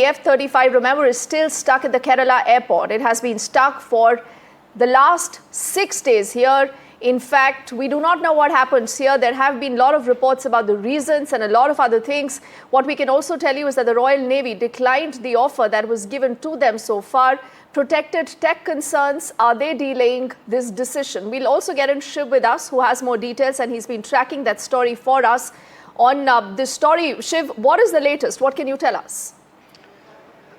The F-35, remember, is still stuck at the Kerala airport. It has been stuck for the last 6 days here. In fact, we do not know what happens here. There have been a lot of reports about the reasons and a lot of other things. What we can also tell you is that the Royal Navy declined the offer that was given to them so far. Protected tech concerns, are they delaying this decision? We'll also get in Shiv with us, who has more details, and he's been tracking that story for us. On this story, Shiv, what is the latest? What can you tell us?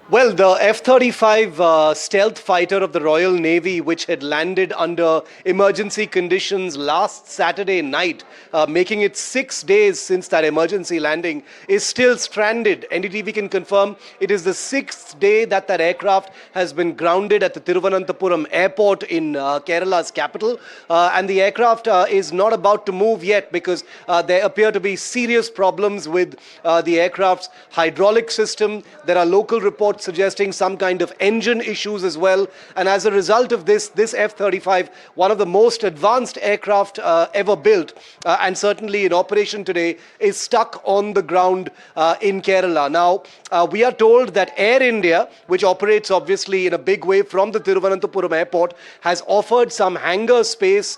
Well, the F-35 stealth fighter of the Royal Navy, which had landed under emergency conditions last Saturday night, making it 6 days since that emergency landing, is still stranded. NDTV can confirm it is the 6th day that aircraft has been grounded at the Thiruvananthapuram airport in Kerala's capital. And the aircraft is not about to move yet because there appear to be serious problems with the aircraft's hydraulic system. There are local reports suggesting some kind of engine issues as well. And as a result of this F-35, one of the most advanced aircraft ever built, and certainly in operation today, is stuck on the ground in Kerala. Now, we are told that Air India, which operates obviously in a big way from the Thiruvananthapuram airport, has offered some hangar space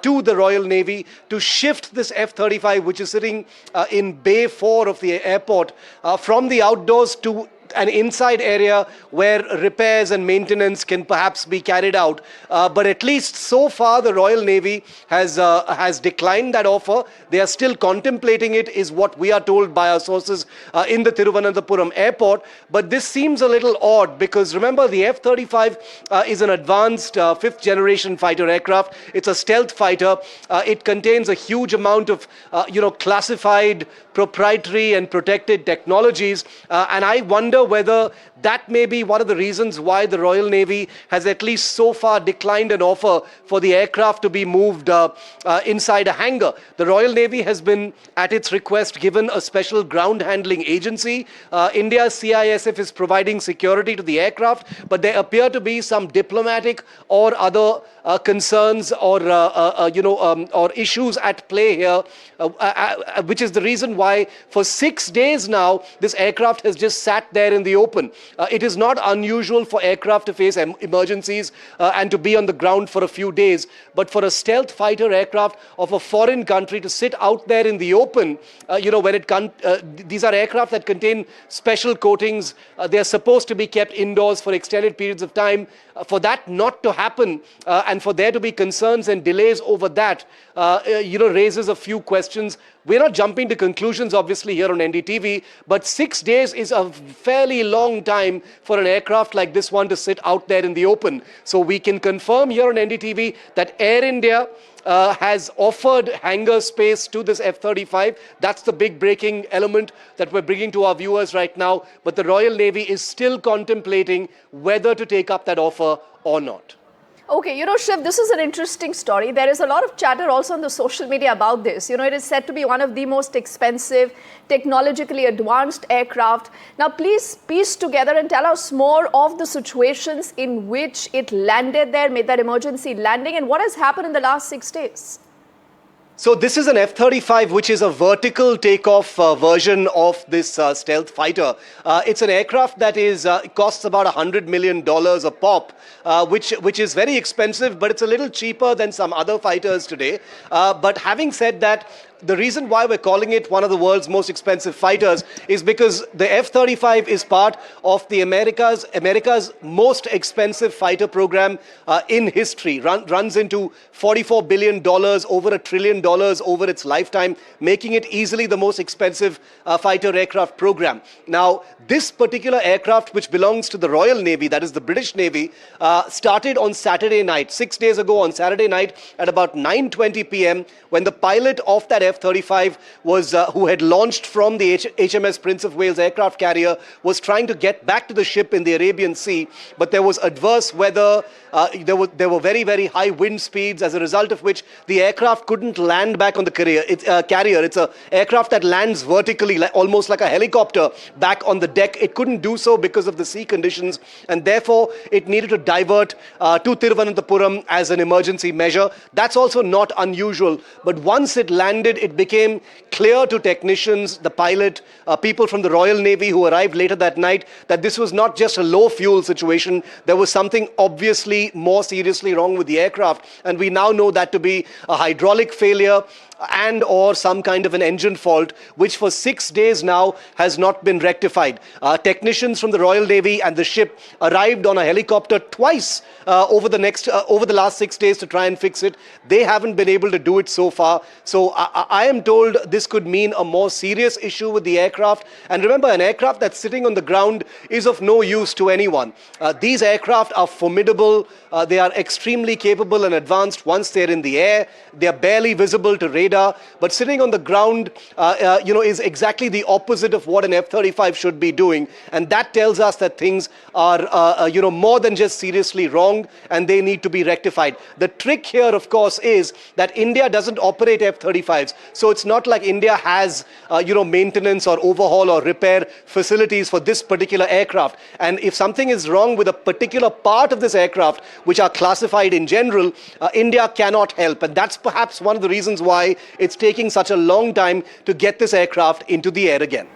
to the Royal Navy to shift this F-35, which is sitting in Bay 4 of the airport, from the outdoors to an inside area where repairs and maintenance can perhaps be carried out. But at least so far, the Royal Navy has declined that offer. They are still contemplating it, is what we are told by our sources in the Thiruvananthapuram airport. But this seems a little odd because remember, the F-35 is an advanced 5th generation fighter aircraft. It's a stealth fighter. It contains a huge amount of classified, proprietary and protected technologies. And I wonder whether that may be one of the reasons why the Royal Navy has at least so far declined an offer for the aircraft to be moved inside a hangar. The Royal Navy has been, at its request, given a special ground handling agency. India's CISF is providing security to the aircraft, but there appear to be some diplomatic or other concerns or issues at play here, which is the reason why for 6 days now this aircraft has just sat there in the open. It is not unusual for aircraft to face emergencies and to be on the ground for a few days, but for a stealth fighter aircraft of a foreign country to sit out there in the open, these are aircraft that contain special coatings. They are supposed to be kept indoors for extended periods of time. For that not to happen and for there to be concerns and delays over that, raises a few questions. We're not jumping to conclusions, obviously, here on NDTV, but 6 days is a fairly long time for an aircraft like this one to sit out there in the open. So we can confirm here on NDTV that Air India has offered hangar space to this F-35. That's the big breaking element that we're bringing to our viewers right now. But the Royal Navy is still contemplating whether to take up that offer or not. Okay, Shiv, this is an interesting story. There is a lot of chatter also on the social media about this. It is said to be one of the most expensive, technologically advanced aircraft. Now, please piece together and tell us more of the situations in which it landed there, made that emergency landing, and what has happened in the last 6 days. So this is an F-35, which is a vertical takeoff version of this stealth fighter. It's an aircraft that costs about $100 million a pop, which is very expensive, but it's a little cheaper than some other fighters today. But having said that, the reason why we're calling it one of the world's most expensive fighters is because the F-35 is part of the America's most expensive fighter program in history. Runs into $44 billion, over $1 trillion over its lifetime, making it easily the most expensive fighter aircraft program. Now, this particular aircraft, which belongs to the Royal Navy, that is the British Navy, started on Saturday night, 6 days ago on Saturday night at about 9:20 p.m. when the pilot of that F-35 who had launched from the HMS Prince of Wales aircraft carrier, was trying to get back to the ship in the Arabian Sea, but there was adverse weather. There were very, very high wind speeds, as a result of which the aircraft couldn't land back on the carrier. It's an aircraft that lands vertically, almost like a helicopter, back on the deck. It couldn't do so because of the sea conditions, and therefore it needed to divert to Thiruvananthapuram as an emergency measure. That's also not unusual, but once it landed landed, it became clear to technicians, the pilot, people from the Royal Navy who arrived later that night, that this was not just a low fuel situation. There was something obviously more seriously wrong with the aircraft. And we now know that to be a hydraulic failure and or some kind of an engine fault, which for 6 days now has not been rectified. Technicians from the Royal Navy and the ship arrived on a helicopter twice over the last 6 days to try and fix it. They haven't been able to do it so far. So I am told this could mean a more serious issue with the aircraft. And remember, an aircraft that's sitting on the ground is of no use to anyone. These aircraft are formidable. They are extremely capable and advanced once they're in the air. They are barely visible to radar, but sitting on the ground, is exactly the opposite of what an F-35 should be doing. And that tells us that things are, more than just seriously wrong, and they need to be rectified. The trick here, of course, is that India doesn't operate F-35s. So it's not like India has, maintenance or overhaul or repair facilities for this particular aircraft. And if something is wrong with a particular part of this aircraft, which are classified in general, India cannot help. And that's perhaps one of the reasons why it's taking such a long time to get this aircraft into the air again.